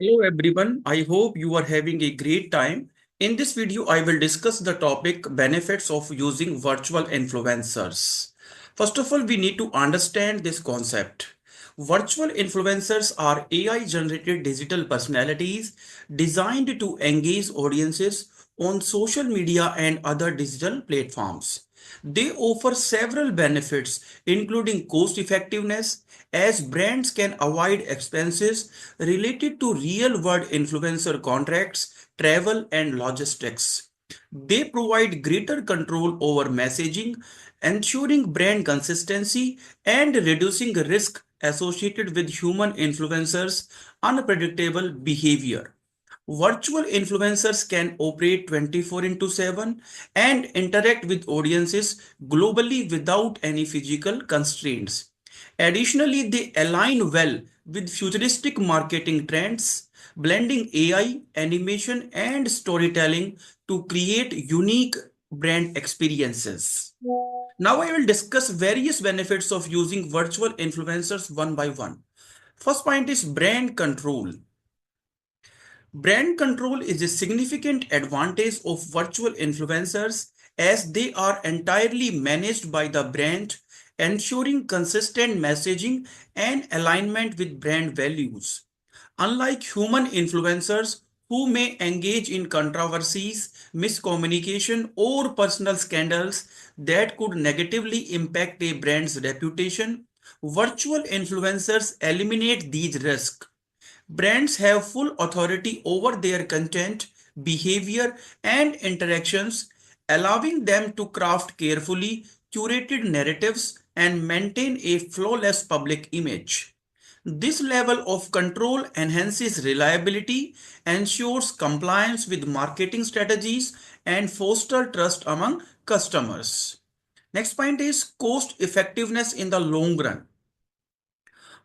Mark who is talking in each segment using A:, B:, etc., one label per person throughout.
A: Hello everyone, I hope you are having a great time. In this video, I will discuss the topic benefits of using virtual influencers. First of all, we need to understand this concept. Virtual influencers are AI generated digital personalities designed to engage audiences on social media and other digital platforms. They offer several benefits, including cost effectiveness, as brands can avoid expenses related to real world influencer contracts, travel, and logistics. They provide greater control over messaging, ensuring brand consistency and reducing risk associated with human influencers' unpredictable behavior. Virtual influencers can operate 24 into 7 and interact with audiences globally without any physical constraints. Additionally, they align well with futuristic marketing trends, blending AI, animation, and storytelling to create unique brand experiences. Now, I will discuss various benefits of using virtual influencers one by one. First point is brand control. Brand control is a significant advantage of virtual influencers as they are entirely managed by the brand, ensuring consistent messaging and alignment with brand values. Unlike human influencers who may engage in controversies, miscommunication, or personal scandals that could negatively impact a brand's reputation, virtual influencers eliminate these risks. Brands have full authority over their content, behavior, and interactions, allowing them to craft carefully curated narratives and maintain a flawless public image. This level of control enhances reliability, ensures compliance with marketing strategies, and fosters trust among customers. Next point is cost effectiveness in the long run.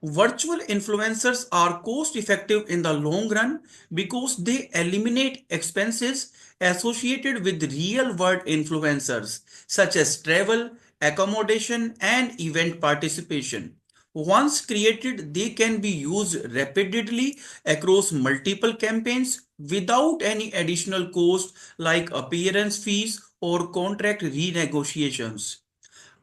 A: Virtual influencers are cost effective in the long run because they eliminate expenses associated with real world influencers such as travel, accommodation, and event participation. Once created, they can be used repeatedly across multiple campaigns without any additional cost like appearance fees or contract renegotiations.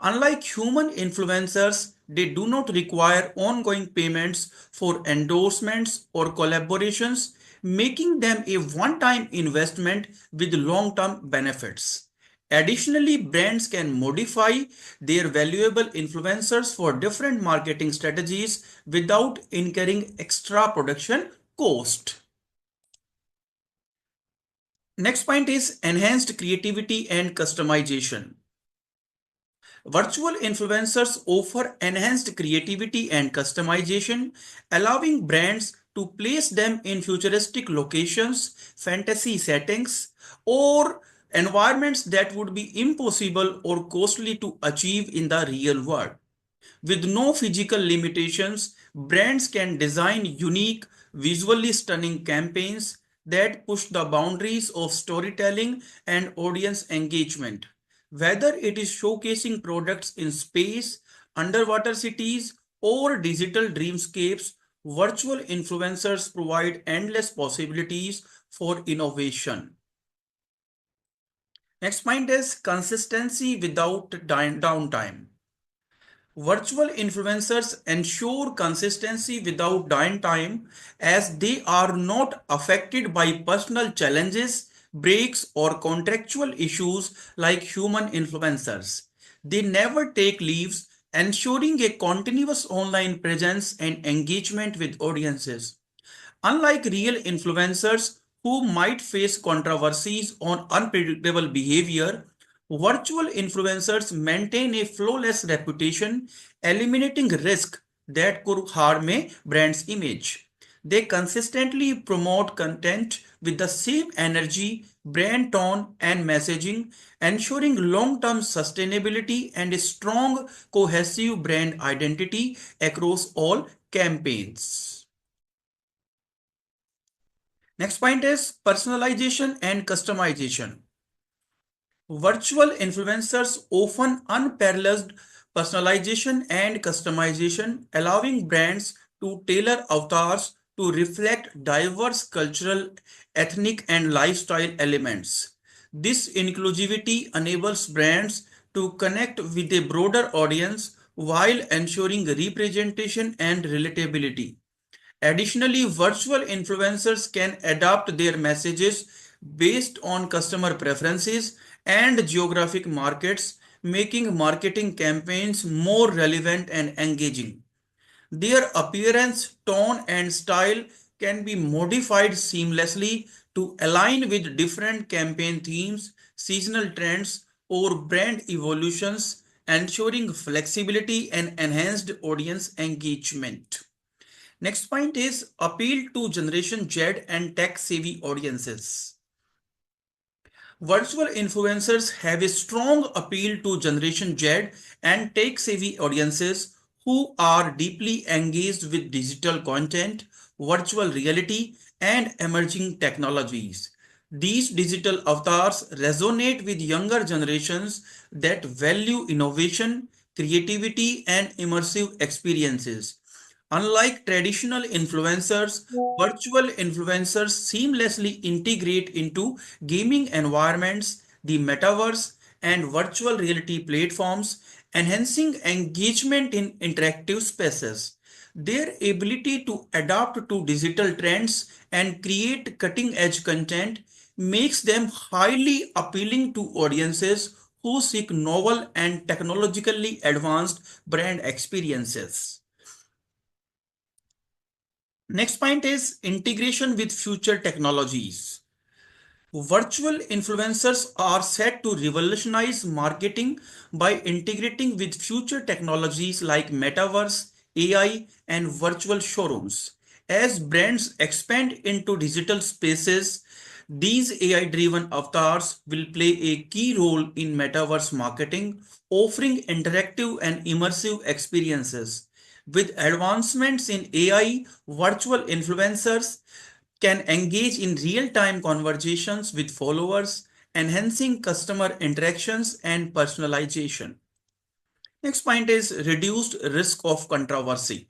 A: Unlike human influencers, they do not require ongoing payments for endorsements or collaborations, making them a one time investment with long term benefits. Additionally, brands can modify their valuable influencers for different marketing strategies without incurring extra production cost. Next point is enhanced creativity and customization. Virtual influencers offer enhanced creativity and customization, allowing brands to place them in futuristic locations, fantasy settings, or environments that would be impossible or costly to achieve in the real world. With no physical limitations, brands can design unique, visually stunning campaigns that push the boundaries of storytelling and audience engagement. Whether it is showcasing products in space, underwater cities, or digital dreamscapes, virtual influencers provide endless possibilities for innovation. Next point is consistency without downtime. Virtual influencers ensure consistency without downtime as they are not affected by personal challenges, breaks, or contractual issues like human influencers. They never take leaves, ensuring a continuous online presence and engagement with audiences. Unlike real influencers who might face controversies on unpredictable behavior, virtual influencers maintain a flawless reputation, eliminating risk that could harm a brand's image. They consistently promote content with the same energy, brand tone, and messaging, ensuring long term sustainability and a strong, cohesive brand identity across all campaigns. Next point is personalization and customization. Virtual influencers often unparalleled personalization and customization, allowing brands to tailor avatars to reflect diverse cultural, ethnic, and lifestyle elements. This inclusivity enables brands to connect with a broader audience while ensuring representation and relatability. Additionally, virtual influencers can adapt their messages based on customer preferences and geographic markets, making marketing campaigns more relevant and engaging. Their appearance, tone, and style can be modified seamlessly to align with different campaign themes, seasonal trends, or brand evolutions, ensuring flexibility and enhanced audience engagement. Next point is appeal to Generation Z and tech-savvy audiences. Virtual influencers have a strong appeal to Generation Z and tech-savvy audiences who are deeply engaged with digital content, virtual reality, and emerging technologies. These digital avatars resonate with younger generations that value innovation, creativity, and immersive experiences. Unlike traditional influencers, virtual influencers seamlessly integrate into gaming environments, the metaverse, and virtual reality platforms, enhancing engagement in interactive spaces. Their ability to adapt to digital trends and create cutting edge content makes them highly appealing to audiences who seek novel and technologically advanced brand experiences. Next point is integration with future technologies. Virtual influencers are set to revolutionize marketing by integrating with future technologies like metaverse, AI, and virtual showrooms. As brands expand into digital spaces, these AI-driven avatars will play a key role in metaverse marketing, offering interactive and immersive experiences. With advancements in AI, virtual influencers can engage in real-time conversations with followers, enhancing customer interactions and personalization. Next point is reduced risk of controversy.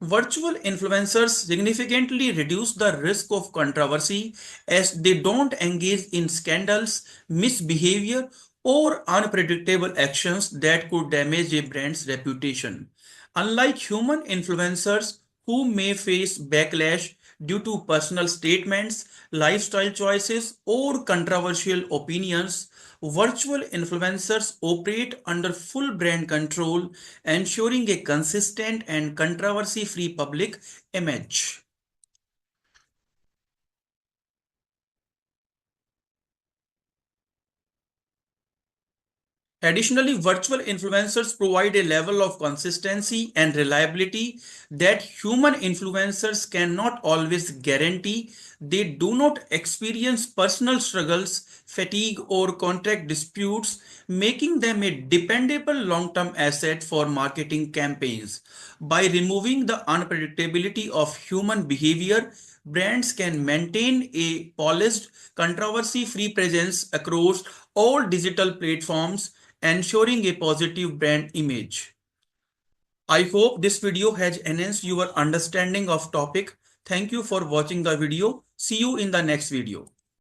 A: Virtual influencers significantly reduce the risk of controversy as they don't engage in scandals, misbehavior, or unpredictable actions that could damage a brand's reputation. Unlike human influencers who may face backlash due to personal statements, lifestyle choices, or controversial opinions, virtual influencers operate under full brand control, ensuring a consistent and controversy-free public image. Additionally, virtual influencers provide a level of consistency and reliability that human influencers cannot always guarantee. They do not experience personal struggles, fatigue, or contract disputes, making them a dependable long-term asset for marketing campaigns. By removing the unpredictability of human behavior, brands can maintain a polished, controversy-free presence across all digital platforms, ensuring a positive brand image. I hope this video has enhanced your understanding of topic. Thank you for watching the video. See you in the next video.